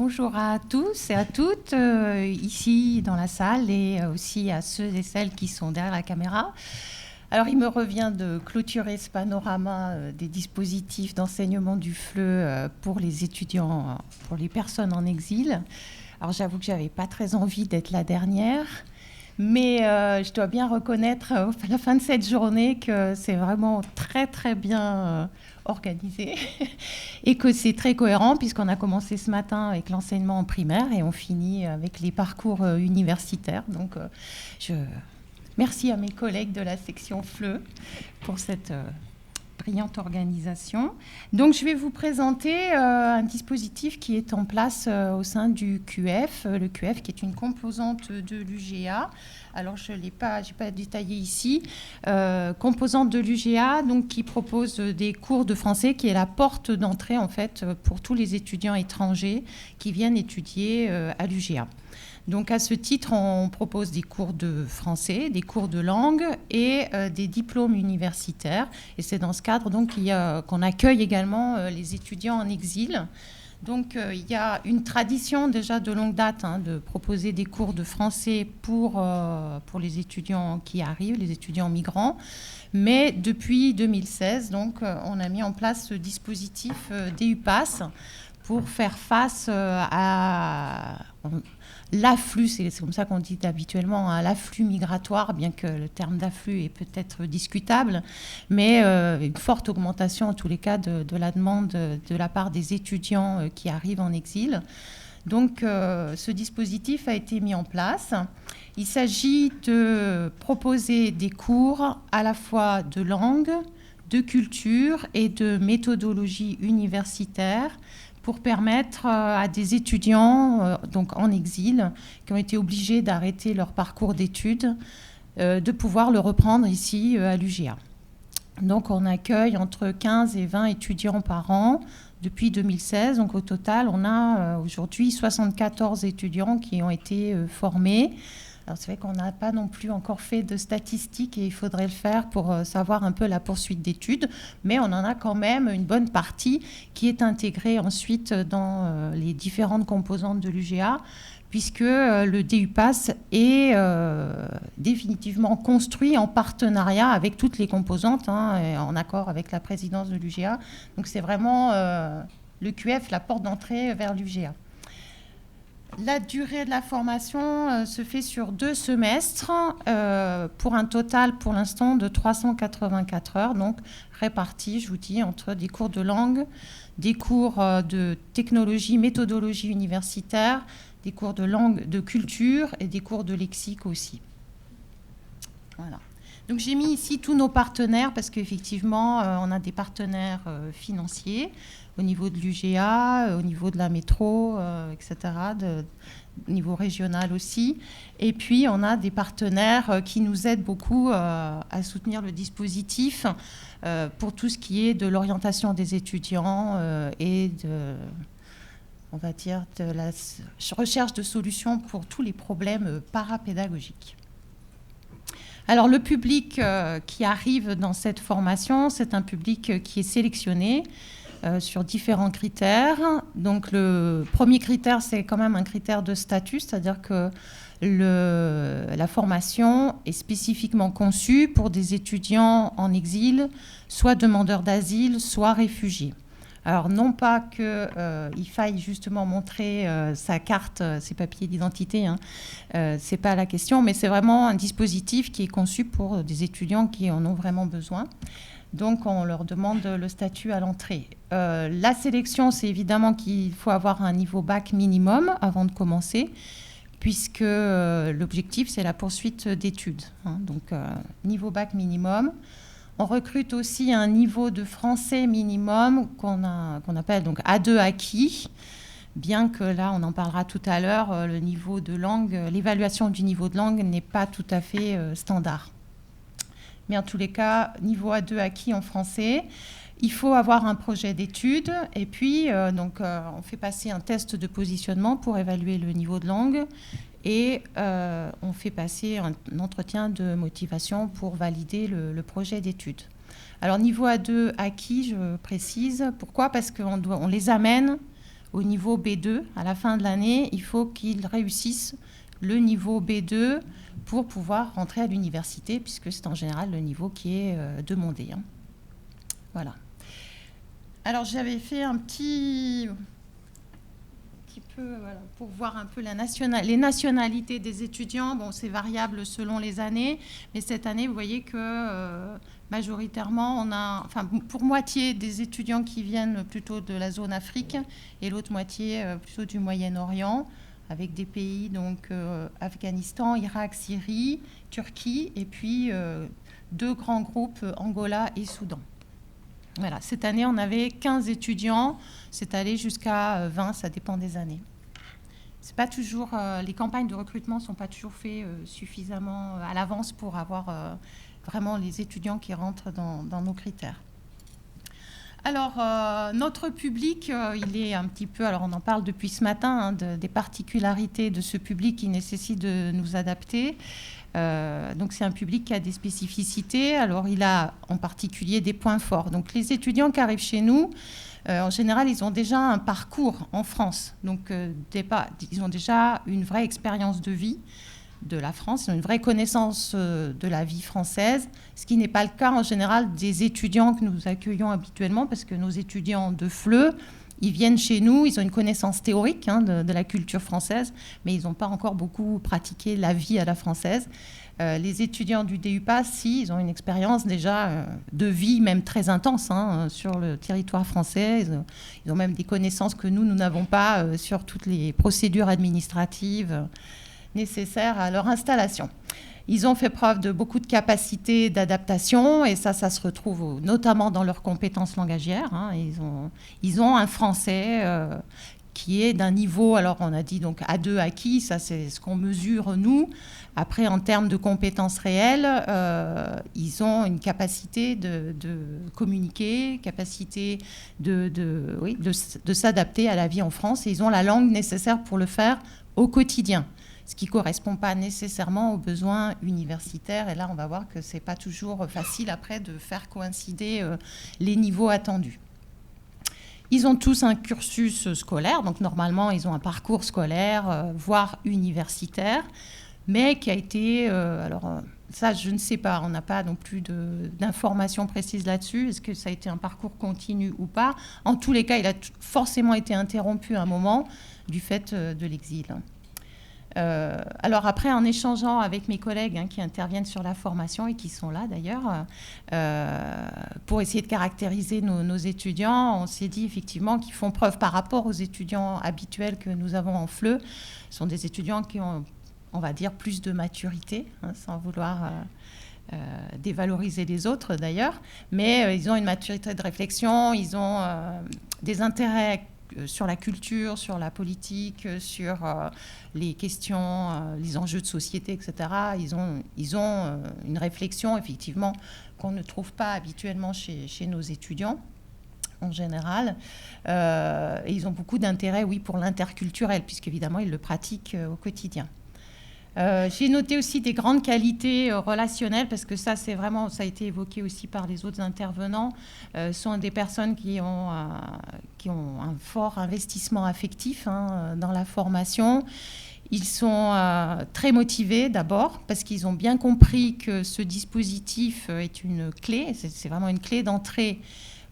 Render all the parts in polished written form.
bonjour à tous et à toutes, ici dans la salle et aussi à ceux et celles qui sont derrière la caméra. Alors, il me revient de clôturer ce panorama des dispositifs d'enseignement du FLE pour les étudiants, pour les personnes en exil. Alors, j'avoue que je n'avais pas très envie d'être la dernière, mais je dois bien reconnaître à la fin de cette journée que c'est vraiment très, très bien organisé et que c'est très cohérent puisqu'on a commencé ce matin avec l'enseignement en primaire et on finit avec les parcours universitaires. Donc, merci à mes collègues de la section FLE pour cette brillante organisation. Donc, je vais vous présenter un dispositif qui est en place au sein du QF, le QF qui est une composante de l'UGA. Alors, je n'ai pas détaillé ici. Composante de l'UGA, donc qui propose des cours de français, qui est la porte d'entrée en fait pour tous les étudiants étrangers qui viennent étudier à l'UGA. Donc, à ce titre, on propose des cours de français, des cours de langue et des diplômes universitaires. Et c'est dans ce cadre donc, qu'on accueille également les étudiants en exil. Donc, il y a une tradition déjà de longue date de proposer des cours de français pour les étudiants qui arrivent, les étudiants migrants. Mais depuis 2016, donc, on a mis en place ce dispositif DUPAS pour faire face à l'afflux, c'est comme ça qu'on dit habituellement, à l'afflux migratoire, bien que le terme d'afflux est peut-être discutable, mais une forte augmentation en tous les cas de la demande de la part des étudiants qui arrivent en exil. Donc ce dispositif a été mis en place. Il s'agit de proposer des cours à la fois de langue, de culture et de méthodologie universitaire pour permettre à des étudiants donc en exil qui ont été obligés d'arrêter leur parcours d'études de pouvoir le reprendre ici à l'UGA. Donc on accueille entre 15 et 20 étudiants par an depuis 2016. Donc au total, on a aujourd'hui 74 étudiants qui ont été formés. Alors c'est vrai qu'on n'a pas non plus encore fait de statistiques et il faudrait le faire pour savoir un peu la poursuite d'études, mais on en a quand même une bonne partie qui est intégrée ensuite dans les différentes composantes de l'UGA, puisque le DUPAS est définitivement construit en partenariat avec toutes les composantes, en accord avec la présidence de l'UGA. Donc c'est vraiment le QF, la porte d'entrée vers l'UGA. La durée de la formation se fait sur 2 semestres pour un total pour l'instant de 384 heures, donc répartis, je vous dis, entre des cours de langue, des cours de technologie, méthodologie universitaire, des cours de langue, de culture et des cours de lexique aussi. Voilà. Donc j'ai mis ici tous nos partenaires parce qu'effectivement, on a des partenaires financiers au niveau de l'UGA, au niveau de la métro, etc., au niveau régional aussi. Et puis, on a des partenaires qui nous aident beaucoup à soutenir le dispositif pour tout ce qui est de l'orientation des étudiants et on va dire, de la recherche de solutions pour tous les problèmes parapédagogiques. Alors, le public qui arrive dans cette formation, c'est un public qui est sélectionné sur différents critères. Donc, le premier critère, c'est quand même un critère de statut, c'est-à-dire que la formation est spécifiquement conçue pour des étudiants en exil, soit demandeurs d'asile, soit réfugiés. Alors, non pas qu'il faille justement montrer sa carte, ses papiers d'identité, c'est pas la question, mais c'est vraiment un dispositif qui est conçu pour des étudiants qui en ont vraiment besoin. Donc, on leur demande le statut à l'entrée. La sélection, c'est évidemment qu'il faut avoir un niveau bac minimum avant de commencer, puisque l'objectif, c'est la poursuite d'études. Donc, niveau bac minimum. On recrute aussi un niveau de français minimum qu'on appelle donc A2 acquis, bien que là, on en parlera tout à l'heure, le niveau de langue, l'évaluation du niveau de langue n'est pas tout à fait standard. Mais en tous les cas, niveau A2 acquis en français. Il faut avoir un projet d'études et puis on fait passer un test de positionnement pour évaluer le niveau de langue et on fait passer un entretien de motivation pour valider le projet d'études. Alors niveau A2 acquis, je précise. Pourquoi ? Parce qu'on les amène au niveau B2. À la fin de l'année, il faut qu'ils réussissent le niveau B2 pour pouvoir rentrer à l'université, puisque c'est en général le niveau qui est demandé. Voilà. Alors, j'avais fait un petit peu, voilà, pour voir un peu les nationalités des étudiants. Bon, c'est variable selon les années, mais cette année, vous voyez que majoritairement, on a, enfin, pour moitié des étudiants qui viennent plutôt de la zone Afrique et l'autre moitié plutôt du Moyen-Orient, avec des pays, donc Afghanistan, Irak, Syrie, Turquie, et puis 2 grands groupes, Angola et Soudan. Voilà, cette année, on avait 15 étudiants, c'est allé jusqu'à 20, ça dépend des années. C'est pas toujours, les campagnes de recrutement ne sont pas toujours faites suffisamment à l'avance pour avoir vraiment les étudiants qui rentrent dans nos critères. Alors, notre public, il est un petit peu... Alors, on en parle depuis ce matin, des particularités de ce public qui nécessite de nous adapter. Donc, c'est un public qui a des spécificités. Alors, il a en particulier des points forts. Donc, les étudiants qui arrivent chez nous, en général, ils ont déjà un parcours en France. Donc, ils ont déjà une vraie expérience de vie de la France, ils ont une vraie connaissance de la vie française, ce qui n'est pas le cas en général des étudiants que nous accueillons habituellement, parce que nos étudiants de FLE, ils viennent chez nous, ils ont une connaissance théorique de la culture française, mais ils n'ont pas encore beaucoup pratiqué la vie à la française. Les étudiants du DUPAS, si, ils ont une expérience déjà de vie, même très intense, sur le territoire français. Ils ont même des connaissances que nous n'avons pas sur toutes les procédures administratives nécessaires à leur installation. Ils ont fait preuve de beaucoup de capacités d'adaptation et ça se retrouve notamment dans leurs compétences langagières. Ils ont un français qui est d'un niveau, alors on a dit donc A2 acquis, ça c'est ce qu'on mesure nous. Après, en termes de compétences réelles, ils ont une capacité de communiquer, capacité de s'adapter à la vie en France et ils ont la langue nécessaire pour le faire au quotidien, ce qui ne correspond pas nécessairement aux besoins universitaires. Et là, on va voir que ce n'est pas toujours facile après de faire coïncider les niveaux attendus. Ils ont tous un cursus scolaire, donc normalement, ils ont un parcours scolaire, voire universitaire, mais qui a été... ça, je ne sais pas, on n'a pas non plus d'informations précises là-dessus. Est-ce que ça a été un parcours continu ou pas? En tous les cas, il a forcément été interrompu à un moment du fait de l'exil. Alors après, en échangeant avec mes collègues qui interviennent sur la formation et qui sont là d'ailleurs, pour essayer de caractériser nos étudiants, on s'est dit effectivement qu'ils font preuve par rapport aux étudiants habituels que nous avons en FLE. Ce sont des étudiants qui ont, on va dire, plus de maturité, sans vouloir dévaloriser les autres d'ailleurs, mais ils ont une maturité de réflexion, ils ont des intérêts sur la culture, sur la politique, sur les questions, les enjeux de société, etc. Ils ont une réflexion, effectivement, qu'on ne trouve pas habituellement chez nos étudiants, en général. Et ils ont beaucoup d'intérêt, oui, pour l'interculturel, puisqu'évidemment, ils le pratiquent au quotidien. J'ai noté aussi des grandes qualités relationnelles, parce que ça, c'est vraiment, ça a été évoqué aussi par les autres intervenants, sont des personnes qui ont un fort investissement affectif dans la formation. Ils sont très motivés d'abord, parce qu'ils ont bien compris que ce dispositif est une clé, c'est vraiment une clé d'entrée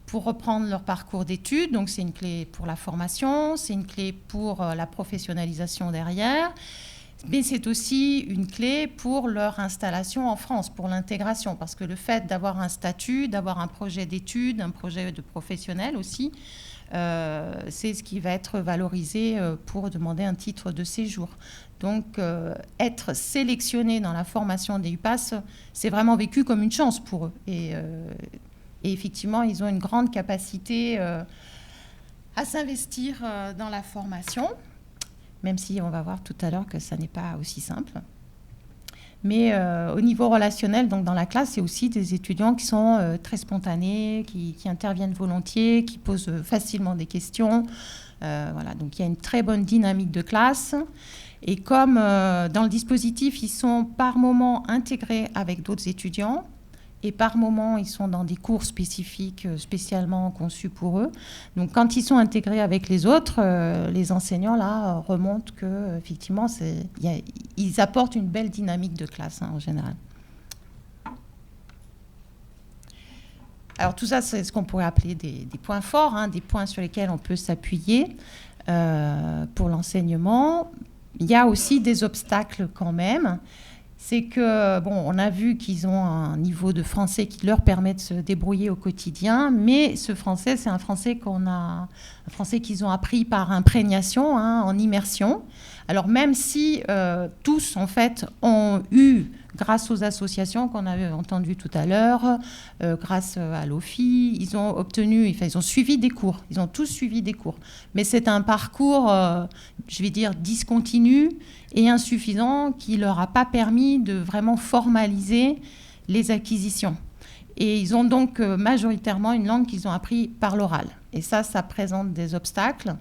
pour reprendre leur parcours d'études. Donc c'est une clé pour la formation, c'est une clé pour la professionnalisation derrière. Mais c'est aussi une clé pour leur installation en France, pour l'intégration, parce que le fait d'avoir un statut, d'avoir un projet d'études, un projet de professionnel aussi, c'est ce qui va être valorisé pour demander un titre de séjour. Donc, être sélectionné dans la formation des UPAS, c'est vraiment vécu comme une chance pour eux. Et effectivement, ils ont une grande capacité à s'investir dans la formation, même si on va voir tout à l'heure que ça n'est pas aussi simple. Mais au niveau relationnel, donc dans la classe, c'est aussi des étudiants qui sont très spontanés, qui interviennent volontiers, qui posent facilement des questions. Voilà, donc il y a une très bonne dynamique de classe. Et comme dans le dispositif, ils sont par moment intégrés avec d'autres étudiants, et par moment, ils sont dans des cours spécifiques, spécialement conçus pour eux. Donc, quand ils sont intégrés avec les autres, les enseignants, là, remontent qu'effectivement, ils apportent une belle dynamique de classe, hein, en général. Alors, tout ça, c'est ce qu'on pourrait appeler des points forts, hein, des points sur lesquels on peut s'appuyer pour l'enseignement. Il y a aussi des obstacles quand même. C'est que, bon, on a vu qu'ils ont un niveau de français qui leur permet de se débrouiller au quotidien, mais ce français, c'est un français qu'ils ont appris par imprégnation, hein, en immersion. Alors même si tous, en fait, ont eu, grâce aux associations qu'on avait entendues tout à l'heure, grâce à l'OFI, ils ont suivi des cours. Ils ont tous suivi des cours. Mais c'est un parcours, je vais dire, discontinu et insuffisant qui ne leur a pas permis de vraiment formaliser les acquisitions. Et ils ont donc majoritairement une langue qu'ils ont appris par l'oral. Et ça présente des obstacles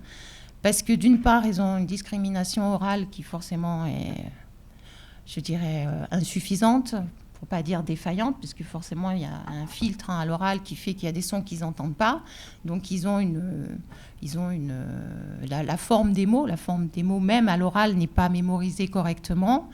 parce que d'une part, ils ont une discrimination orale qui forcément est, je dirais, insuffisante, pour ne pas dire défaillante, puisque forcément, il y a un filtre, hein, à l'oral qui fait qu'il y a des sons qu'ils n'entendent pas. Donc, ils ont la forme des mots. La forme des mots, même à l'oral, n'est pas mémorisée correctement.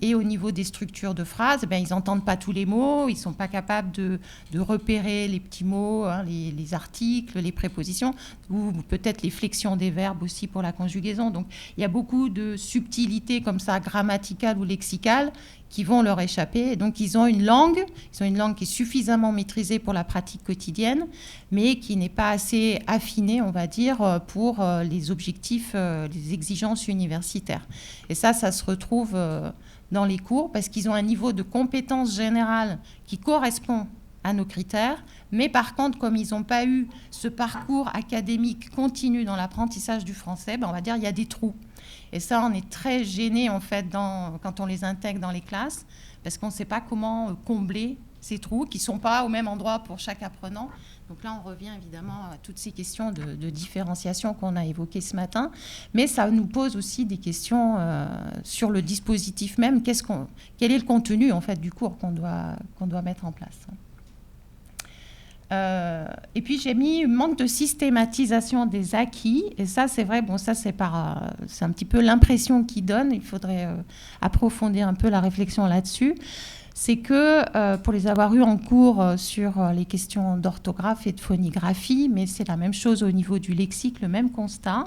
Et au niveau des structures de phrases, ils n'entendent pas tous les mots. Ils ne sont pas capables de repérer les petits mots, hein, les articles, les prépositions, ou peut-être les flexions des verbes aussi pour la conjugaison. Donc, il y a beaucoup de subtilités comme ça, grammaticales ou lexicales, qui vont leur échapper. Et donc, ils ont une langue qui est suffisamment maîtrisée pour la pratique quotidienne, mais qui n'est pas assez affinée, on va dire, pour les objectifs, les exigences universitaires. Et ça se retrouve dans les cours parce qu'ils ont un niveau de compétence générale qui correspond à nos critères, mais par contre, comme ils n'ont pas eu ce parcours académique continu dans l'apprentissage du français, on va dire il y a des trous. Et ça, on est très gêné en fait quand on les intègre dans les classes, parce qu'on ne sait pas comment combler ces trous qui ne sont pas au même endroit pour chaque apprenant. Donc là, on revient évidemment à toutes ces questions de différenciation qu'on a évoquées ce matin, mais ça nous pose aussi des questions sur le dispositif même. Quel est le contenu en fait du cours qu'on doit mettre en place? Et puis j'ai mis manque de systématisation des acquis, et ça c'est vrai, ça c'est un petit peu l'impression qu'il donne, il faudrait approfondir un peu la réflexion là-dessus. C'est que pour les avoir eus en cours sur les questions d'orthographe et de phonigraphie, mais c'est la même chose au niveau du lexique, le même constat,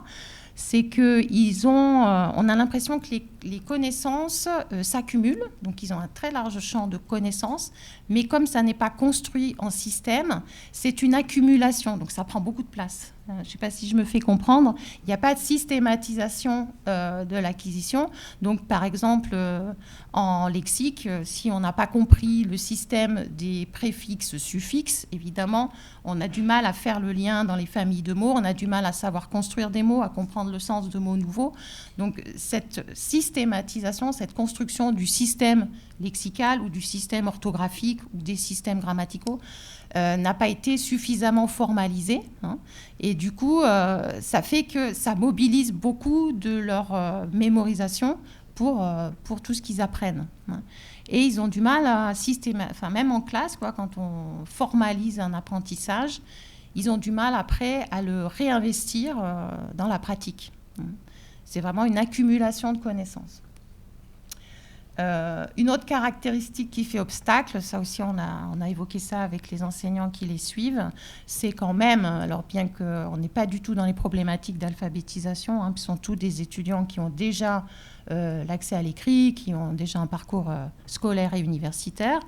c'est qu'on a l'impression que les connaissances s'accumulent, donc ils ont un très large champ de connaissances, mais comme ça n'est pas construit en système, c'est une accumulation, donc ça prend beaucoup de place. Je ne sais pas si je me fais comprendre. Il n'y a pas de systématisation de l'acquisition. Donc, par exemple, en lexique, si on n'a pas compris le système des préfixes, suffixes, évidemment, on a du mal à faire le lien dans les familles de mots, on a du mal à savoir construire des mots, à comprendre le sens de mots nouveaux. Donc, cette systématisation, cette construction du système lexical ou du système orthographique ou des systèmes grammaticaux n'a pas été suffisamment formalisée, hein, et du coup, ça fait que ça mobilise beaucoup de leur mémorisation pour tout ce qu'ils apprennent, hein. Et ils ont du mal à même en classe, quand on formalise un apprentissage, ils ont du mal après à le réinvestir dans la pratique, hein. C'est vraiment une accumulation de connaissances. Une autre caractéristique qui fait obstacle, ça aussi on a évoqué ça avec les enseignants qui les suivent, c'est quand même, alors bien qu'on n'est pas du tout dans les problématiques d'alphabétisation, hein, ce sont tous des étudiants qui ont déjà l'accès à l'écrit, qui ont déjà un parcours scolaire et universitaire,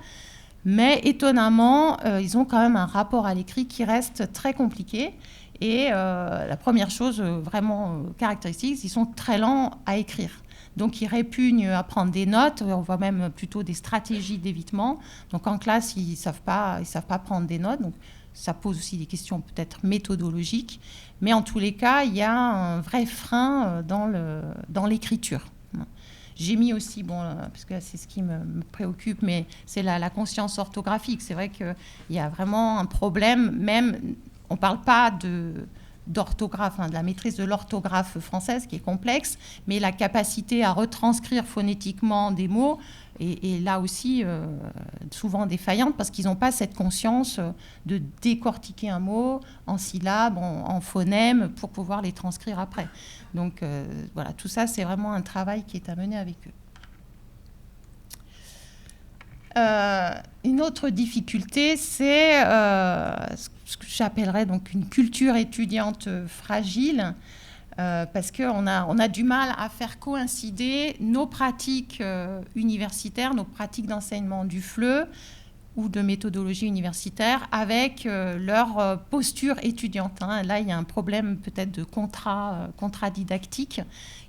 mais étonnamment, ils ont quand même un rapport à l'écrit qui reste très compliqué. Et la première chose vraiment caractéristique, ils sont très lents à écrire. Donc, ils répugnent à prendre des notes. On voit même plutôt des stratégies d'évitement. Donc, en classe, ils ne savent pas prendre des notes. Donc, ça pose aussi des questions peut-être méthodologiques. Mais en tous les cas, il y a un vrai frein dans l'écriture. J'ai mis aussi, parce que c'est ce qui me préoccupe, mais c'est la conscience orthographique. C'est vrai qu'il y a vraiment un problème, même, on ne parle pas d'orthographe, de la maîtrise de l'orthographe française qui est complexe, mais la capacité à retranscrire phonétiquement des mots, et là aussi souvent défaillantes parce qu'ils n'ont pas cette conscience de décortiquer un mot en syllabes, en phonèmes pour pouvoir les transcrire après. Donc voilà, tout ça c'est vraiment un travail qui est à mener avec eux. Une autre difficulté, c'est ce que j'appellerais donc une culture étudiante fragile, parce qu'on a du mal à faire coïncider nos pratiques universitaires, nos pratiques d'enseignement du FLE ou de méthodologie universitaire avec leur posture étudiante. Hein. Là, il y a un problème peut-être de contrat didactique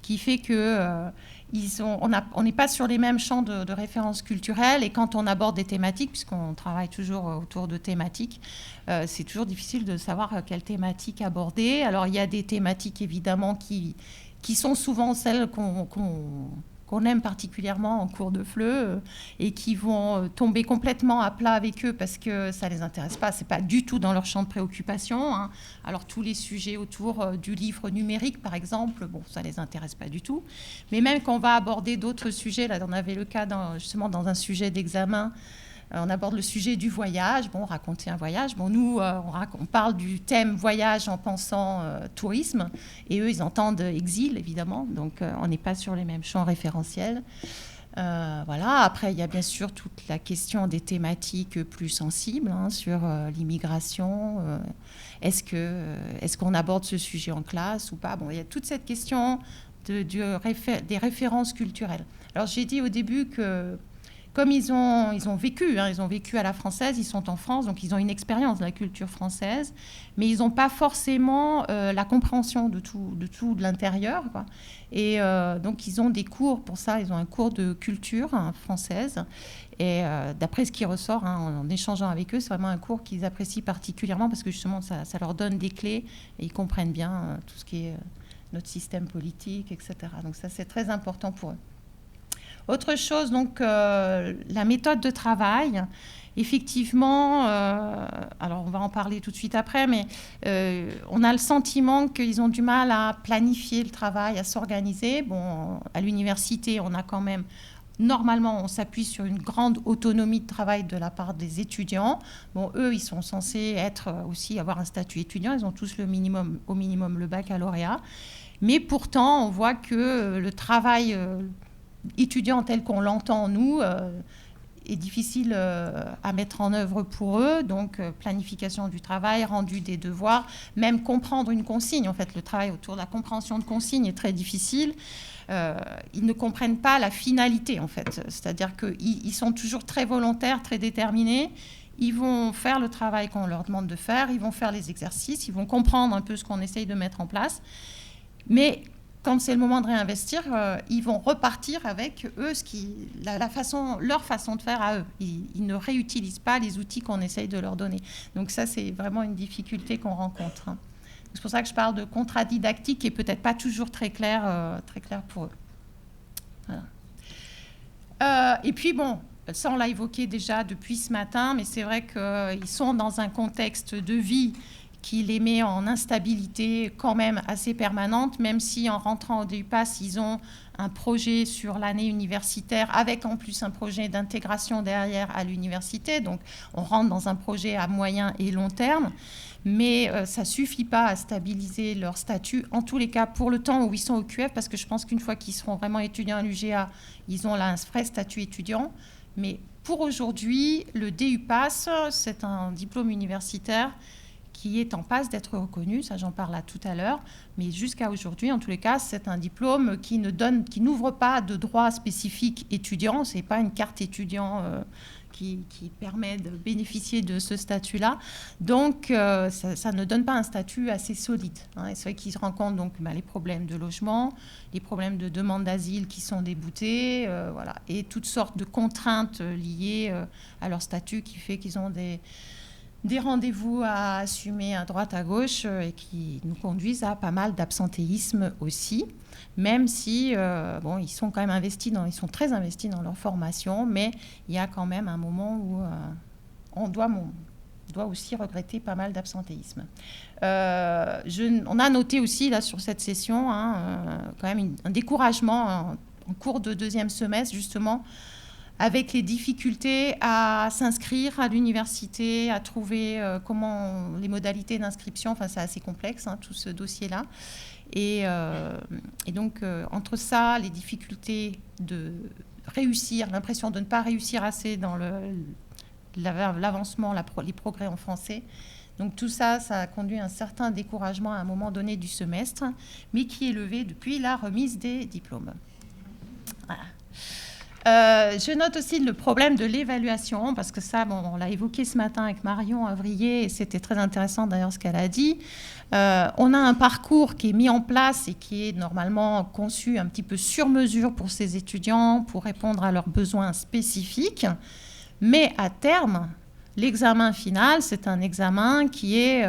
qui fait que on n'est pas sur les mêmes champs de référence culturelle, et quand on aborde des thématiques, puisqu'on travaille toujours autour de thématiques, c'est toujours difficile de savoir quelle thématique aborder. Alors il y a des thématiques évidemment qui sont souvent celles qu'on aime particulièrement en cours de FLE et qui vont tomber complètement à plat avec eux parce que ça ne les intéresse pas, ce n'est pas du tout dans leur champ de préoccupation. Hein. Alors tous les sujets autour du livre numérique, par exemple, bon, ça ne les intéresse pas du tout. Mais même quand on va aborder d'autres sujets, là on avait le cas justement dans un sujet d'examen, on aborde le sujet du voyage, bon, raconter un voyage. Bon, nous, on parle du thème voyage en pensant tourisme, et eux, ils entendent exil, évidemment. Donc, on n'est pas sur les mêmes champs référentiels. Voilà. Après, il y a bien sûr toute la question des thématiques plus sensibles hein, sur l'immigration. Est-ce qu'on aborde ce sujet en classe ou pas? Bon, il y a toute cette question des références culturelles. Alors, j'ai dit au début que comme ils ont vécu à la française, ils sont en France, donc ils ont une expérience de la culture française, mais ils n'ont pas forcément la compréhension de tout de l'intérieur, quoi. Et donc ils ont des cours pour ça, ils ont un cours de culture française. Et d'après ce qui ressort en échangeant avec eux, c'est vraiment un cours qu'ils apprécient particulièrement parce que justement ça leur donne des clés et ils comprennent bien tout ce qui est notre système politique, etc. Donc ça c'est très important pour eux. Autre chose, donc, la méthode de travail. Effectivement, alors on va en parler tout de suite après, mais on a le sentiment qu'ils ont du mal à planifier le travail, à s'organiser. Bon, à l'université, on a quand même, normalement, on s'appuie sur une grande autonomie de travail de la part des étudiants. Bon, eux, ils sont censés avoir un statut étudiant. Ils ont tous au minimum le baccalauréat. Mais pourtant, on voit que le travail étudiant tel qu'on l'entend, nous, est difficile à mettre en œuvre pour eux. Donc, planification du travail, rendu des devoirs, même comprendre une consigne. En fait, le travail autour de la compréhension de consigne est très difficile. Ils ne comprennent pas la finalité, en fait. C'est-à-dire qu'ils sont toujours très volontaires, très déterminés. Ils vont faire le travail qu'on leur demande de faire. Ils vont faire les exercices. Ils vont comprendre un peu ce qu'on essaye de mettre en place. Mais quand c'est le moment de réinvestir, ils vont repartir avec eux leur façon de faire à eux. Ils ne réutilisent pas les outils qu'on essaye de leur donner. Donc ça, c'est vraiment une difficulté qu'on rencontre. C'est pour ça que je parle de contrat didactique qui n'est peut-être pas toujours très clair pour eux. Voilà. Et puis bon, ça on l'a évoqué déjà depuis ce matin, mais c'est vrai qu'ils sont dans un contexte de vie qui les met en instabilité quand même assez permanente, même si en rentrant au DUPAS, ils ont un projet sur l'année universitaire, avec en plus un projet d'intégration derrière à l'université. Donc, on rentre dans un projet à moyen et long terme, mais ça ne suffit pas à stabiliser leur statut, en tous les cas pour le temps où ils sont au QF, parce que je pense qu'une fois qu'ils seront vraiment étudiants à l'UGA, ils ont là un vrai statut étudiant. Mais pour aujourd'hui, le DUPAS, c'est un diplôme universitaire qui est en passe d'être reconnu, ça j'en parle là tout à l'heure, mais jusqu'à aujourd'hui, en tous les cas, c'est un diplôme qui n'ouvre pas de droit spécifique étudiant, c'est pas une carte étudiant qui permet de bénéficier de ce statut-là, donc ça ne donne pas un statut assez solide. Hein. Et c'est vrai qu'ils se rencontrent donc les problèmes de logement, les problèmes de demande d'asile qui sont déboutés, voilà, et toutes sortes de contraintes liées à leur statut qui fait qu'ils ont des rendez-vous à assumer à droite, à gauche, et qui nous conduisent à pas mal d'absentéisme aussi, même si ils sont quand même ils sont très investis dans leur formation, mais il y a quand même un moment où on doit aussi regretter pas mal d'absentéisme. On a noté aussi là sur cette session quand même un découragement en cours de deuxième semestre, justement, avec les difficultés à s'inscrire à l'université, à trouver comment les modalités d'inscription. Enfin, c'est assez complexe, hein, tout ce dossier-là. Et donc, entre ça, les difficultés de réussir, l'impression de ne pas réussir assez dans l'avancement, les progrès en français. Donc tout ça, ça a conduit à un certain découragement à un moment donné du semestre, mais qui est levé depuis la remise des diplômes. Voilà. Je note aussi le problème de l'évaluation, parce que ça, bon, on l'a évoqué ce matin avec Marion Avrier, et c'était très intéressant d'ailleurs ce qu'elle a dit. On a un parcours qui est mis en place et qui est normalement conçu un petit peu sur mesure pour ces étudiants, pour répondre à leurs besoins spécifiques. Mais à terme, l'examen final, c'est un examen qui est...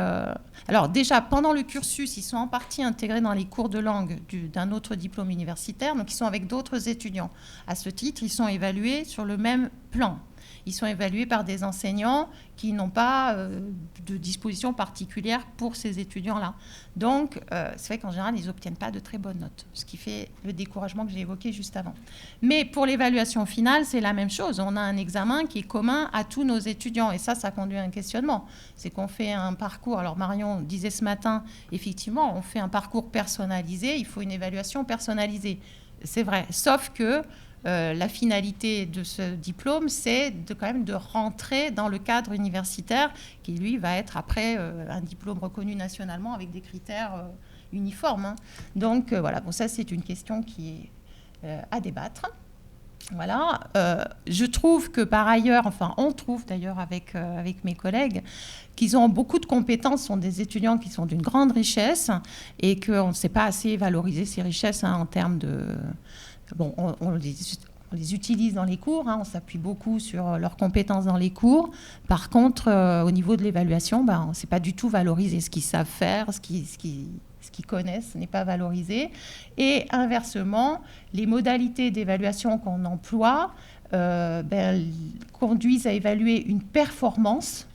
Alors déjà, pendant le cursus, ils sont en partie intégrés dans les cours de langue d'un autre diplôme universitaire, donc ils sont avec d'autres étudiants. À ce titre, ils sont évalués sur le même plan. Ils sont évalués par des enseignants qui n'ont pas de disposition particulière pour ces étudiants-là. Donc, c'est vrai qu'en général, ils n'obtiennent pas de très bonnes notes, ce qui fait le découragement que j'ai évoqué juste avant. Mais pour l'évaluation finale, c'est la même chose. On a un examen qui est commun à tous nos étudiants. Et ça conduit à un questionnement. C'est qu'on fait un parcours. Alors, Marion disait ce matin, effectivement, on fait un parcours personnalisé. Il faut une évaluation personnalisée. C'est vrai. Sauf que la finalité de ce diplôme, c'est quand même de rentrer dans le cadre universitaire qui, lui, va être après un diplôme reconnu nationalement avec des critères uniformes. Hein. Donc, voilà, bon, ça, c'est une question qui est à débattre. Voilà. Je trouve que, par ailleurs, enfin, on trouve d'ailleurs avec mes collègues, qu'ils ont beaucoup de compétences, sont des étudiants qui sont d'une grande richesse et qu'on ne sait pas assez valoriser ces richesses en termes de... Bon, on les utilise dans les cours, hein, on s'appuie beaucoup sur leurs compétences dans les cours. Par contre, au niveau de l'évaluation, on ne sait pas du tout valoriser ce qu'ils savent faire, ce qu'ils connaissent n'est pas valorisé. Et inversement, les modalités d'évaluation qu'on emploie conduisent à évaluer une performance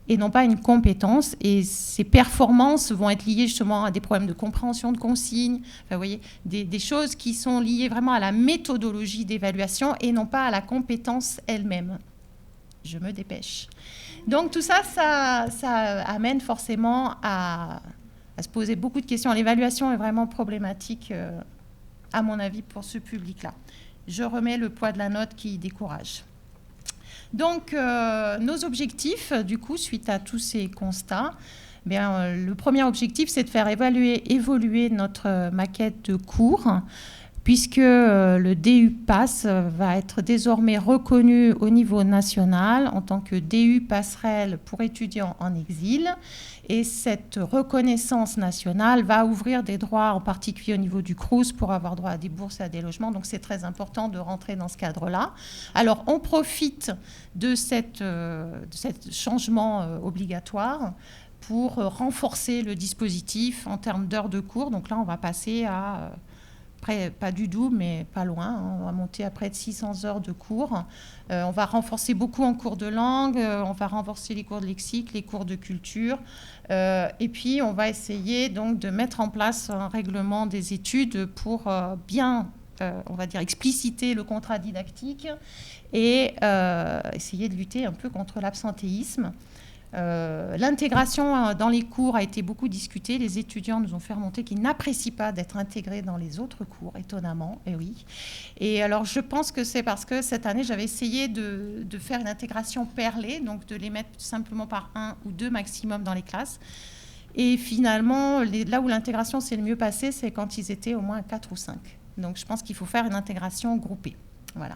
et non pas une compétence. Et ces performances vont être liées justement à des problèmes de compréhension de consignes, enfin, vous voyez, des choses qui sont liées vraiment à la méthodologie d'évaluation et non pas à la compétence elle-même. Je me dépêche. Donc tout ça, ça amène forcément à se poser beaucoup de questions. L'évaluation est vraiment problématique, à mon avis, pour ce public-là. Je remets le poids de la note qui décourage. Donc, nos objectifs, du coup, suite à tous ces constats, le premier objectif, c'est de faire évoluer notre maquette de cours, puisque le DU Pass va être désormais reconnu au niveau national en tant que DU passerelle pour étudiants en exil. Et cette reconnaissance nationale va ouvrir des droits, en particulier au niveau du Crous, pour avoir droit à des bourses et à des logements. Donc, c'est très important de rentrer dans ce cadre-là. Alors, on profite de ce changement obligatoire pour renforcer le dispositif en termes d'heures de cours. Donc là, on va passer à... pas du double, mais pas loin. Hein. On va monter à près de 600 heures de cours. On va renforcer beaucoup en cours de langue, on va renforcer les cours de lexique, les cours de culture. Et puis, on va essayer donc de mettre en place un règlement des études pour bien, on va dire, expliciter le contrat didactique et essayer de lutter un peu contre l'absentéisme. L'intégration dans les cours a été beaucoup discutée. Les étudiants nous ont fait remonter qu'ils n'apprécient pas d'être intégrés dans les autres cours, étonnamment, et oui. Et alors, je pense que c'est parce que cette année, j'avais essayé de faire une intégration perlée, donc de les mettre simplement par 1 ou 2 maximum dans les classes. Et finalement, là où l'intégration s'est le mieux passée, c'est quand ils étaient au moins 4 ou 5. Donc, je pense qu'il faut faire une intégration groupée. Voilà.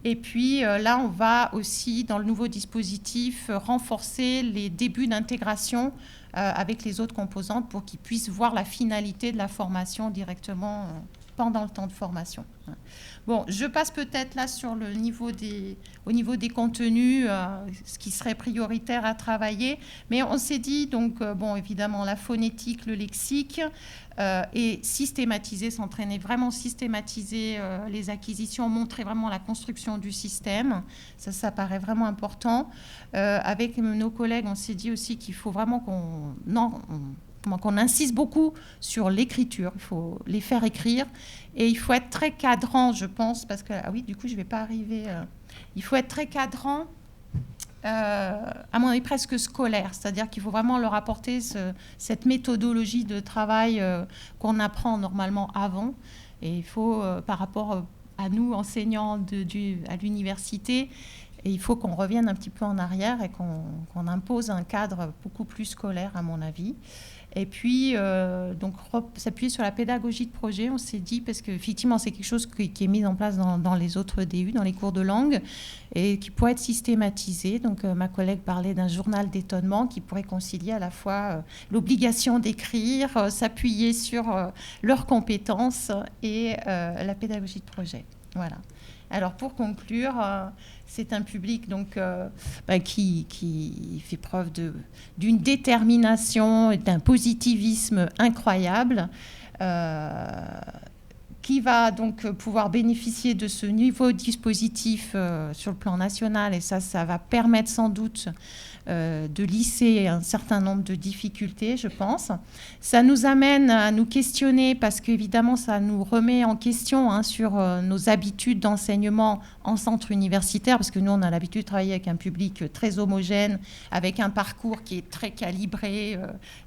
Et puis là, on va aussi, dans le nouveau dispositif, renforcer les débuts d'intégration avec les autres composantes pour qu'ils puissent voir la finalité de la formation directement pendant le temps de formation. Bon, je passe peut-être là sur au niveau des contenus, ce qui serait prioritaire à travailler. Mais on s'est dit, donc, bon, évidemment, la phonétique, le lexique, et systématiser, s'entraîner, vraiment systématiser les acquisitions, montrer vraiment la construction du système. Ça paraît vraiment important. Avec nos collègues, on s'est dit aussi qu'il faut vraiment qu'on insiste beaucoup sur l'écriture. Il faut les faire écrire et il faut être très cadrant, je pense, parce que, ah oui, du coup, je ne vais pas arriver... il faut être très cadrant, à mon avis presque scolaire, c'est-à-dire qu'il faut vraiment leur apporter cette méthodologie de travail qu'on apprend normalement avant, et il faut, par rapport à nous, enseignants à l'université, et il faut qu'on revienne un petit peu en arrière et qu'on impose un cadre beaucoup plus scolaire, à mon avis. Et puis, donc, s'appuyer sur la pédagogie de projet, on s'est dit, parce qu'effectivement, c'est quelque chose qui est mis en place dans les autres DU, dans les cours de langue, et qui pourrait être systématisé. Donc, ma collègue parlait d'un journal d'étonnement qui pourrait concilier à la fois l'obligation d'écrire, s'appuyer sur leurs compétences et la pédagogie de projet. Voilà. Alors, pour conclure, c'est un public donc, qui fait preuve d'une détermination et d'un positivisme incroyable, qui va donc pouvoir bénéficier de ce nouveau dispositif sur le plan national, et ça va permettre sans doute de lisser un certain nombre de difficultés, je pense. Ça nous amène à nous questionner, parce qu'évidemment, ça nous remet en question sur nos habitudes d'enseignement en centre universitaire, parce que nous, on a l'habitude de travailler avec un public très homogène, avec un parcours qui est très calibré,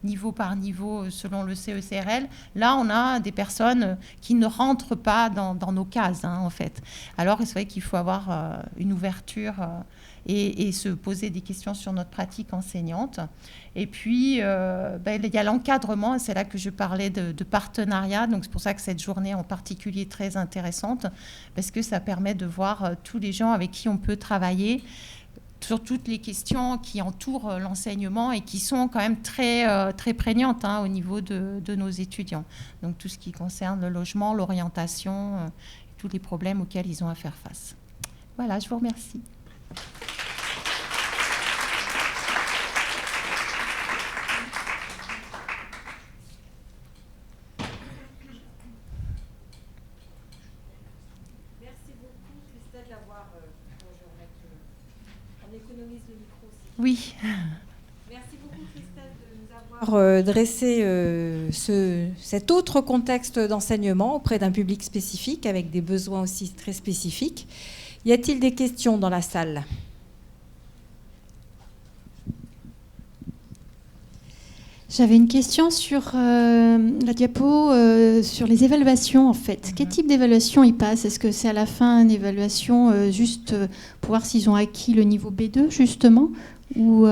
niveau par niveau, selon le CECRL. Là, on a des personnes qui ne rentrent pas dans nos cases, en fait. Alors, c'est vrai qu'il faut avoir une ouverture et se poser des questions sur notre pratique enseignante. Et puis, il y a l'encadrement, c'est là que je parlais de partenariat. Donc, c'est pour ça que cette journée en particulier est très intéressante, parce que ça permet de voir tous les gens avec qui on peut travailler sur toutes les questions qui entourent l'enseignement et qui sont quand même très, très prégnantes au niveau de nos étudiants. Donc, tout ce qui concerne le logement, l'orientation, tous les problèmes auxquels ils ont à faire face. Voilà, je vous remercie. Oui. Merci beaucoup, Christelle, de nous avoir dressé cet autre contexte d'enseignement auprès d'un public spécifique, avec des besoins aussi très spécifiques. Y a-t-il des questions dans la salle ? J'avais une question sur la diapo, sur les évaluations, en fait. Quel type d'évaluation ils passent ? Est-ce que c'est à la fin une évaluation juste pour voir s'ils ont acquis le niveau B2, justement, ou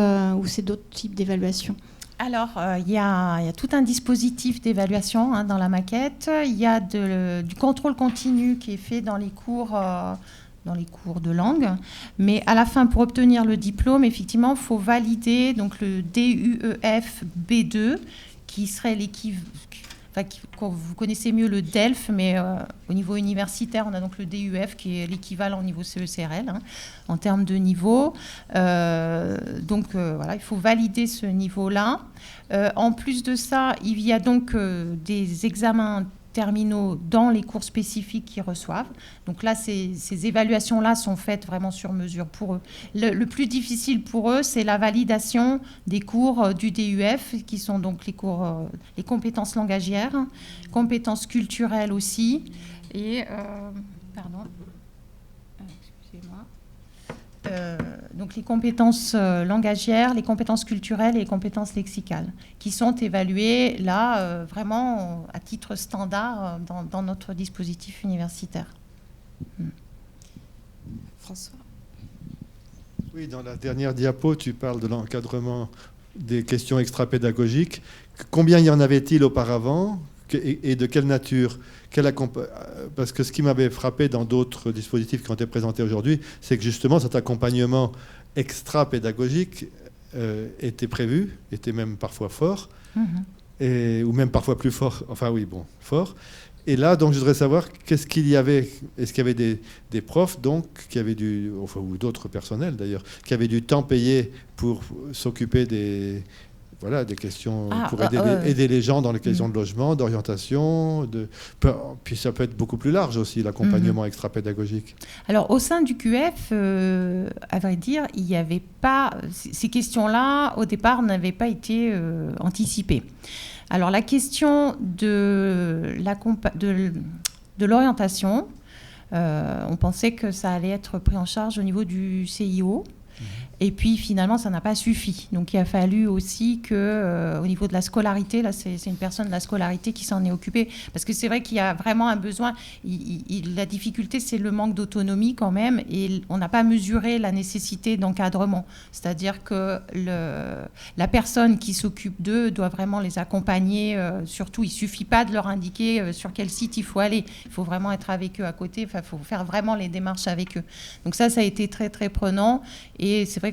c'est d'autres types d'évaluations ? Alors, il y a tout un dispositif d'évaluation dans la maquette. Il y a du contrôle continu qui est fait dans les cours de langue. Mais à la fin, pour obtenir le diplôme, effectivement, il faut valider donc, le DUEF B2, qui serait l'équivalent. Vous connaissez mieux le DELF, mais au niveau universitaire, on a donc le DUF qui est l'équivalent au niveau CECRL en termes de niveau. Donc voilà, il faut valider ce niveau-là. En plus de ça, il y a donc des examens terminaux dans les cours spécifiques qu'ils reçoivent. Donc là, ces évaluations-là sont faites vraiment sur mesure pour eux. Le plus difficile pour eux, c'est la validation des cours du DUF, qui sont donc les compétences langagières, compétences culturelles aussi, et donc les compétences langagières, les compétences culturelles et les compétences lexicales, qui sont évaluées là vraiment à titre standard dans notre dispositif universitaire. François ? Oui, dans la dernière diapo, tu parles de l'encadrement des questions extra-pédagogiques. Combien y en avait-il auparavant et de quelle nature ? Parce que ce qui m'avait frappé dans d'autres dispositifs qui ont été présentés aujourd'hui, c'est que justement cet accompagnement extra-pédagogique était prévu, était même parfois fort, ou même parfois plus fort, fort. Et là, donc, je voudrais savoir qu'est-ce qu'il y avait. Est-ce qu'il y avait des profs, donc, ou d'autres personnels d'ailleurs, qui avaient du temps payé pour s'occuper des questions, pour aider les gens dans les questions de logement, d'orientation. Puis ça peut être beaucoup plus large aussi, l'accompagnement extra-pédagogique. Alors, au sein du QF, à vrai dire, il n'y avait pas... Ces questions-là, au départ, n'avaient pas été anticipées. Alors, la question de l'orientation, On pensait que ça allait être pris en charge au niveau du CIO. Et puis finalement, ça n'a pas suffi. Donc il a fallu aussi que, au niveau de la scolarité, là c'est une personne de la scolarité qui s'en est occupée. Parce que c'est vrai qu'il y a vraiment un besoin. La difficulté, c'est le manque d'autonomie quand même. Et on n'a pas mesuré la nécessité d'encadrement. C'est-à-dire que la personne qui s'occupe d'eux doit vraiment les accompagner. Surtout, il ne suffit pas de leur indiquer sur quel site il faut aller. Il faut vraiment être avec eux à côté. Il faut faire vraiment les démarches avec eux. Donc ça a été très, très prenant. Et c'est vrai que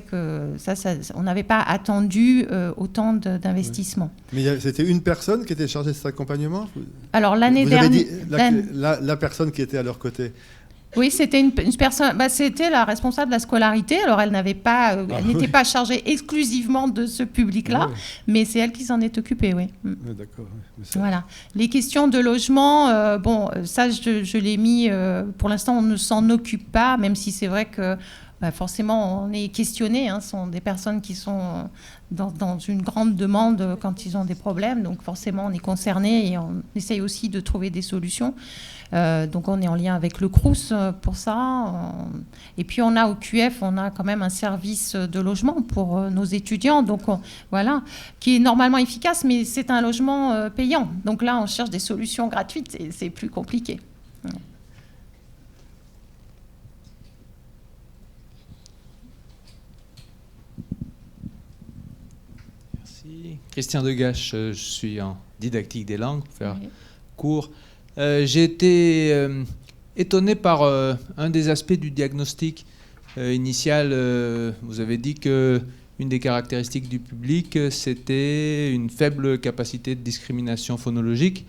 on n'avait pas attendu autant d'investissement. Oui. Mais c'était une personne qui était chargée de cet accompagnement ? Alors l'année dernière... La personne qui était à leur côté. Oui, c'était une personne. C'était la responsable de la scolarité. Alors elle n'était pas chargée exclusivement de ce public-là, mais c'est elle qui s'en est occupée, oui. D'accord. Voilà. Les questions de logement, ça je l'ai mis. Pour l'instant, on ne s'en occupe pas, même si c'est vrai que forcément, on est questionné. Ce sont des personnes qui sont dans une grande demande quand ils ont des problèmes. Donc forcément, on est concerné et on essaye aussi de trouver des solutions. Donc on est en lien avec le Crous pour ça. Et puis on a au QF, on a quand même un service de logement pour nos étudiants. Donc voilà, qui est normalement efficace, mais c'est un logement payant. Donc là, on cherche des solutions gratuites et c'est plus compliqué. Christian Degache, je suis en didactique des langues, pour faire court. J'ai été étonné par un des aspects du diagnostic initial. Vous avez dit qu'une des caractéristiques du public, c'était une faible capacité de discrimination phonologique.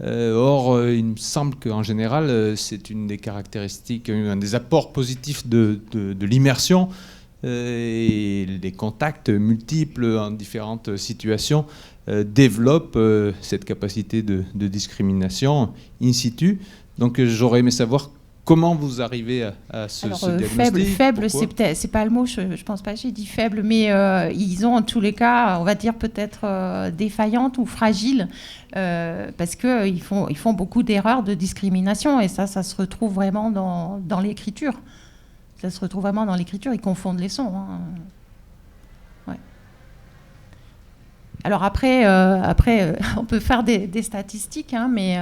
Or, il me semble qu'en général, c'est une des caractéristiques, un des apports positifs de l'immersion. Et les contacts multiples en différentes situations développent cette capacité de discrimination in situ. Donc j'aurais aimé savoir comment vous arrivez à ce diagnostic. Faible, c'est pas le mot, je pense pas que j'ai dit faible, mais ils ont en tous les cas, on va dire peut-être défaillantes ou fragiles, parce qu'ils font beaucoup d'erreurs de discrimination, et ça se retrouve vraiment dans l'écriture. Ça se retrouve vraiment dans l'écriture, ils confondent les sons. Ouais. Alors après, on peut faire des statistiques, mais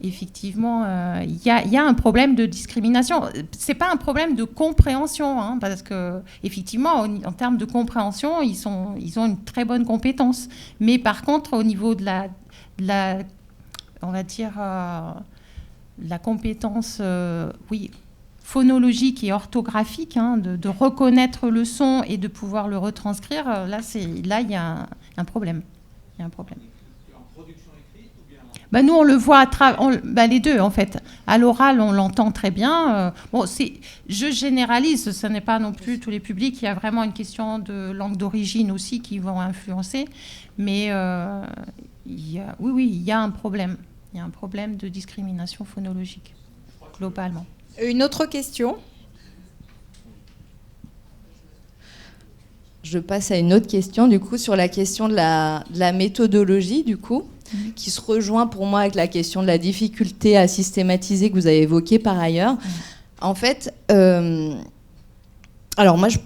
effectivement, il y a un problème de discrimination. C'est pas un problème de compréhension, parce que effectivement, en termes de compréhension, ils ont une très bonne compétence. Mais par contre, au niveau de la on va dire, la compétence, phonologique et orthographique, de reconnaître le son et de pouvoir le retranscrire, là il y a un problème. Il y a un problème. En production écrite ou bien nous, on le voit les deux, en fait. À l'oral, on l'entend très bien. Je généralise, ce n'est pas non plus tous les publics. Il y a vraiment une question de langue d'origine aussi qui vont influencer. Mais il y a un problème. Il y a un problème de discrimination phonologique, globalement. Une autre question. Je passe à une autre question, du coup, sur la question de la méthodologie, du coup, qui se rejoint pour moi avec la question de la difficulté à systématiser que vous avez évoquée par ailleurs. En fait, alors moi, je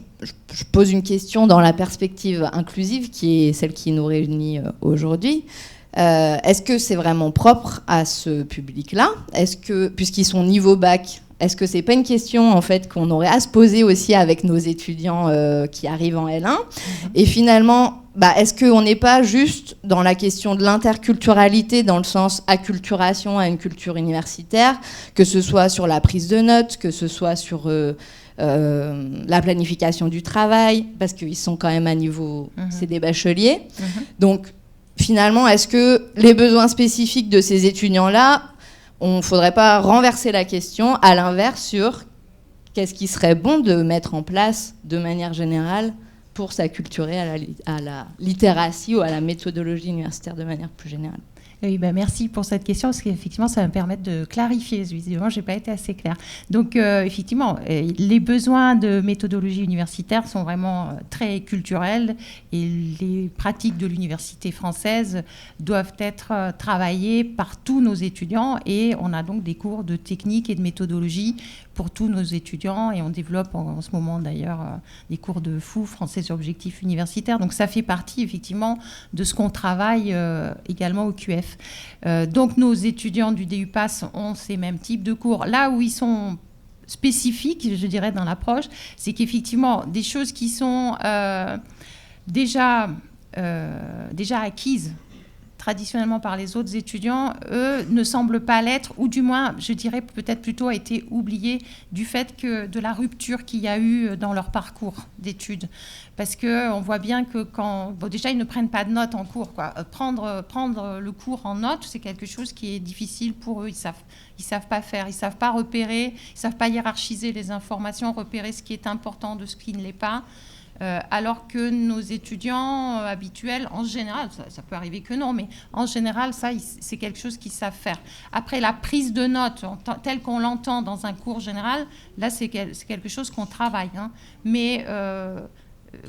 pose une question dans la perspective inclusive, qui est celle qui nous réunit aujourd'hui. Est-ce que c'est vraiment propre à ce public-là ? Est-ce que, puisqu'ils sont niveau bac, est-ce que c'est pas une question en fait qu'on aurait à se poser aussi avec nos étudiants qui arrivent en L1 ? Et finalement, est-ce qu'on n'est pas juste dans la question de l'interculturalité, dans le sens acculturation à une culture universitaire, que ce soit sur la prise de notes, que ce soit sur la planification du travail, parce qu'ils sont quand même à niveau, c'est des bacheliers. Donc finalement, est-ce que les besoins spécifiques de ces étudiants-là, on ne faudrait pas renverser la question à l'inverse sur qu'est-ce qui serait bon de mettre en place de manière générale pour s'acculturer à la littératie ou à la méthodologie universitaire de manière plus générale ? Oui, ben merci pour cette question, parce qu'effectivement, ça va me permettre de clarifier. Visiblement, je n'ai pas été assez claire. Donc, effectivement, les besoins de méthodologie universitaire sont vraiment très culturels et les pratiques de l'université française doivent être travaillées par tous nos étudiants, et on a donc des cours de technique et de méthodologie pour tous nos étudiants, et on développe en ce moment d'ailleurs des cours de FOU, français sur objectifs universitaires. Donc ça fait partie effectivement de ce qu'on travaille également au QF. Donc nos étudiants du DUPAS ont ces mêmes types de cours. Là où ils sont spécifiques, je dirais, dans l'approche, c'est qu'effectivement des choses qui sont déjà acquises traditionnellement par les autres étudiants, eux, ne semblent pas l'être, ou du moins, je dirais peut-être plutôt a été oublié du fait que de la rupture qu'il y a eu dans leur parcours d'études. Parce qu'on voit bien que déjà, ils ne prennent pas de notes en cours, quoi. Prendre le cours en notes, c'est quelque chose qui est difficile pour eux. Ils savent pas faire, ils savent pas repérer, ils savent pas hiérarchiser les informations, repérer ce qui est important de ce qui ne l'est pas. Alors que nos étudiants habituels, en général, ça peut arriver que non, mais en général, ça, c'est quelque chose qu'ils savent faire. Après, la prise de notes, telle qu'on l'entend dans un cours général, là, c'est quelque chose qu'on travaille. Hein. Mais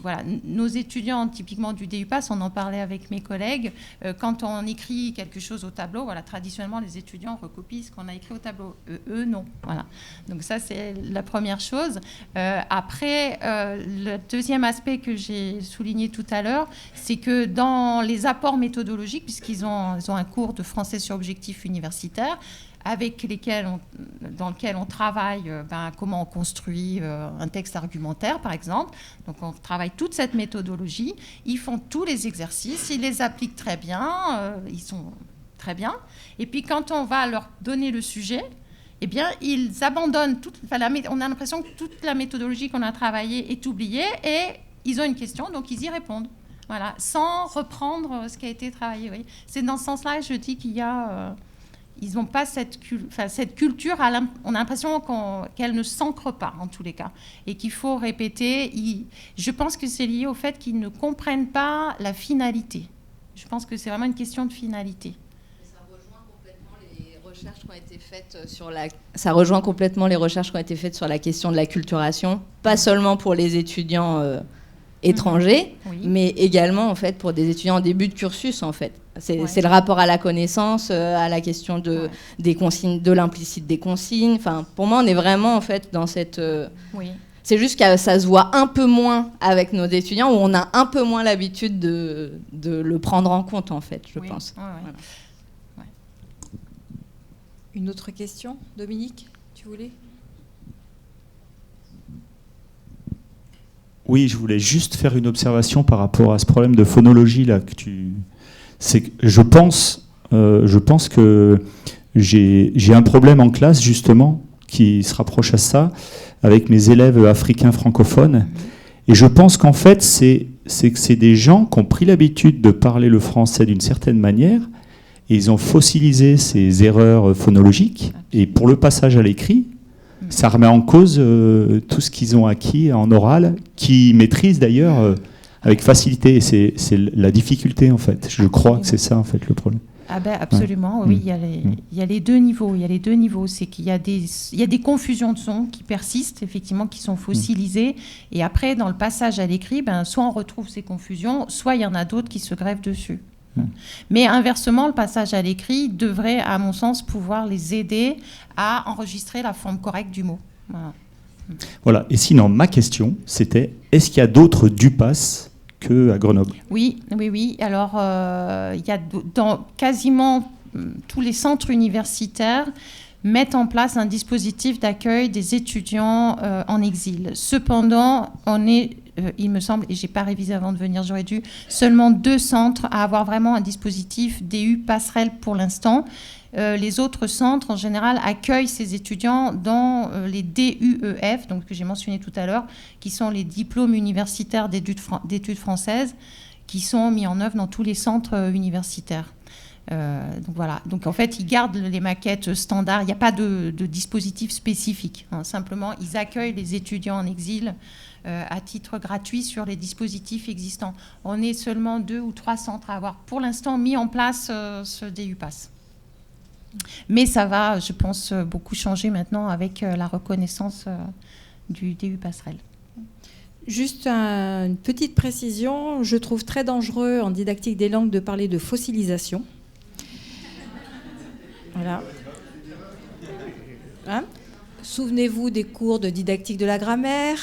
voilà, nos étudiants, typiquement du DUPAS, on en parlait avec mes collègues, quand on écrit quelque chose au tableau, voilà, traditionnellement, les étudiants recopient ce qu'on a écrit au tableau. Eux, non. Voilà. Donc ça, c'est la première chose. Après, le deuxième aspect que j'ai souligné tout à l'heure, c'est que dans les apports méthodologiques, puisqu'ils ont un cours de français sur objectifs universitaires, dans lequel on travaille comment on construit un texte argumentaire, par exemple. Donc, on travaille toute cette méthodologie. Ils font tous les exercices, ils les appliquent très bien, ils sont très bien. Et puis, quand on va leur donner le sujet, eh bien, ils abandonnent on a l'impression que toute la méthodologie qu'on a travaillée est oubliée, et ils ont une question, donc ils y répondent. Voilà, sans reprendre ce qui a été travaillé. Oui. C'est dans ce sens-là que je dis qu'il y a... ils n'ont pas cette culture, on a l'impression qu'elle ne s'ancre pas, en tous les cas, et qu'il faut répéter. Je pense que c'est lié au fait qu'ils ne comprennent pas la finalité. Je pense que c'est vraiment une question de finalité. Ça rejoint complètement les recherches qui ont été faites sur la question de la culturation, pas seulement pour les étudiants étrangers, oui, mais également en fait pour des étudiants en début de cursus, en fait. C'est le rapport à la connaissance, à la question des consignes, de l'implicite des consignes. Enfin, pour moi, on est vraiment en fait dans cette... C'est juste que ça se voit un peu moins avec nos étudiants, où on a un peu moins l'habitude de le prendre en compte, en fait, je pense. Voilà. Une autre question, Dominique, tu voulais ? Oui, je voulais juste faire une observation par rapport à ce problème de phonologie là que tu... Je pense que j'ai un problème en classe justement qui se rapproche à ça avec mes élèves africains francophones, et je pense qu'en fait c'est des gens qui ont pris l'habitude de parler le français d'une certaine manière, et ils ont fossilisé ces erreurs phonologiques, et pour le passage à l'écrit, ça remet en cause tout ce qu'ils ont acquis en oral, qu'ils maîtrisent d'ailleurs avec facilité. Et c'est la difficulté, en fait. Je crois que c'est ça, en fait, le problème. Ah ben absolument, oui. Il y a les deux niveaux. C'est qu'il y a des confusions de sons qui persistent, effectivement, qui sont fossilisées. Et après, dans le passage à l'écrit, soit on retrouve ces confusions, soit il y en a d'autres qui se greffent dessus. Mais inversement, le passage à l'écrit devrait, à mon sens, pouvoir les aider à enregistrer la forme correcte du mot. Voilà. Et sinon, ma question, c'était, est-ce qu'il y a d'autres DUPAS qu'à Grenoble ? Oui. Alors, il y a dans quasiment tous les centres universitaires mettent en place un dispositif d'accueil des étudiants en exil. Cependant, on est... il me semble, et je n'ai pas révisé avant de venir, j'aurais dû, seulement 2 centres à avoir vraiment un dispositif DU passerelle pour l'instant. Les autres centres, en général, accueillent ces étudiants dans les DUEF, donc, que j'ai mentionné tout à l'heure, qui sont les diplômes universitaires d'études françaises, qui sont mis en œuvre dans tous les centres universitaires. Donc voilà. Donc en fait, ils gardent les maquettes standards. Il n'y a pas de dispositif spécifique. Hein. Simplement, ils accueillent les étudiants en exil à titre gratuit sur les dispositifs existants. On est seulement 2 ou 3 centres à avoir pour l'instant mis en place ce DU Pass. Mais ça va, je pense, beaucoup changer maintenant avec la reconnaissance du DU Passerelle. Juste une petite précision, je trouve très dangereux en didactique des langues de parler de fossilisation. Voilà. Hein ? Souvenez-vous des cours de didactique de la grammaire.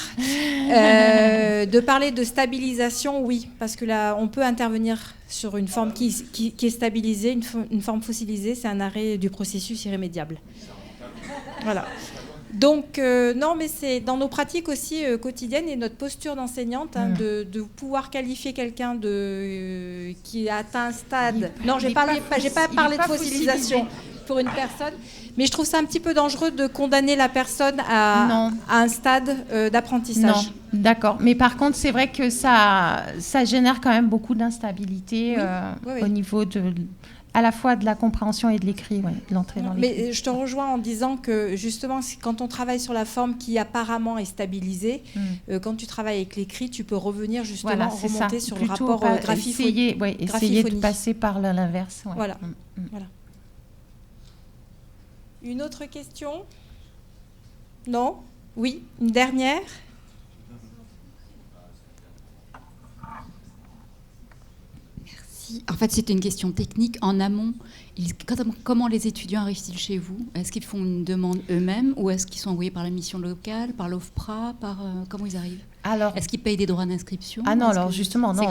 De parler de stabilisation, oui, parce que là, on peut intervenir sur une forme qui est stabilisée, une forme fossilisée, c'est un arrêt du processus irrémédiable. Voilà. Donc, non, mais c'est dans nos pratiques aussi quotidiennes et notre posture d'enseignante, hein, de pouvoir qualifier quelqu'un qui a atteint un stade. Non, j'ai pas parlé de fossilisation pour une personne, mais je trouve ça un petit peu dangereux de condamner la personne à un stade d'apprentissage. Non, d'accord. Mais par contre, c'est vrai que ça génère quand même beaucoup d'instabilité au niveau à la fois de la compréhension et de l'écrit, de l'entrée dans l'écrit. Mais je te rejoins en disant que justement, quand on travaille sur la forme qui apparemment est stabilisée, quand tu travailles avec l'écrit, tu peux revenir justement remonter sur plutôt le rapport essayer de passer par l'inverse. Ouais. Voilà. Voilà. Une autre question ? Non ? Oui, une dernière ? En fait, c'était une question technique. En amont, comment les étudiants arrivent-ils chez vous ? Est-ce qu'ils font une demande eux-mêmes ou est-ce qu'ils sont envoyés par la mission locale, par l'OFPRA, comment ils arrivent ? Est-ce qu'ils payent des droits d'inscription ? Ah non, alors justement, non.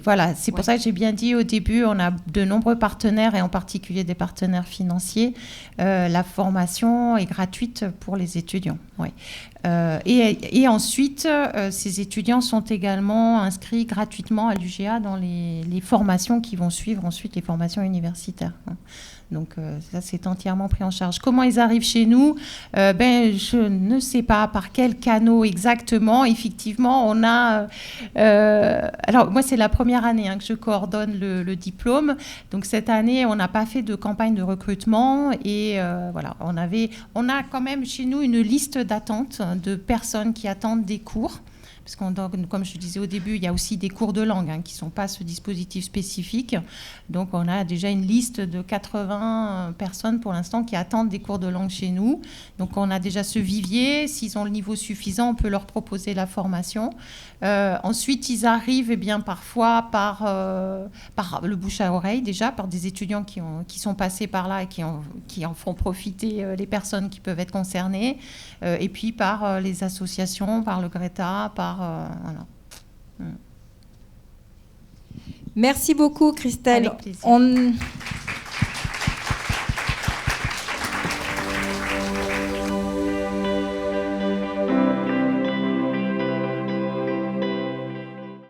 Voilà, c'est pour ça que j'ai bien dit au début, on a de nombreux partenaires et en particulier des partenaires financiers. La formation est gratuite pour les étudiants. Ouais. Et ensuite, ces étudiants sont également inscrits gratuitement à l'UGA dans les formations qui vont suivre ensuite les formations universitaires. Donc ça, c'est entièrement pris en charge. Comment ils arrivent chez nous ? Je ne sais pas par quel canot exactement. Effectivement, on a... alors, moi, c'est la première année que je coordonne le diplôme. Donc, cette année, on n'a pas fait de campagne de recrutement. Et voilà, on a quand même chez nous une liste d'attente de personnes qui attendent des cours. Parce que, comme je disais au début, il y a aussi des cours de langue qui ne sont pas ce dispositif spécifique. Donc, on a déjà une liste de 80 personnes pour l'instant qui attendent des cours de langue chez nous. Donc, on a déjà ce vivier. S'ils ont le niveau suffisant, on peut leur proposer la formation. Ensuite, ils arrivent parfois par le bouche à oreille, déjà, par des étudiants qui sont passés par là et qui en font profiter les personnes qui peuvent être concernées. Et puis, par les associations, par le Greta, voilà. Merci beaucoup, Christelle. Avec plaisir.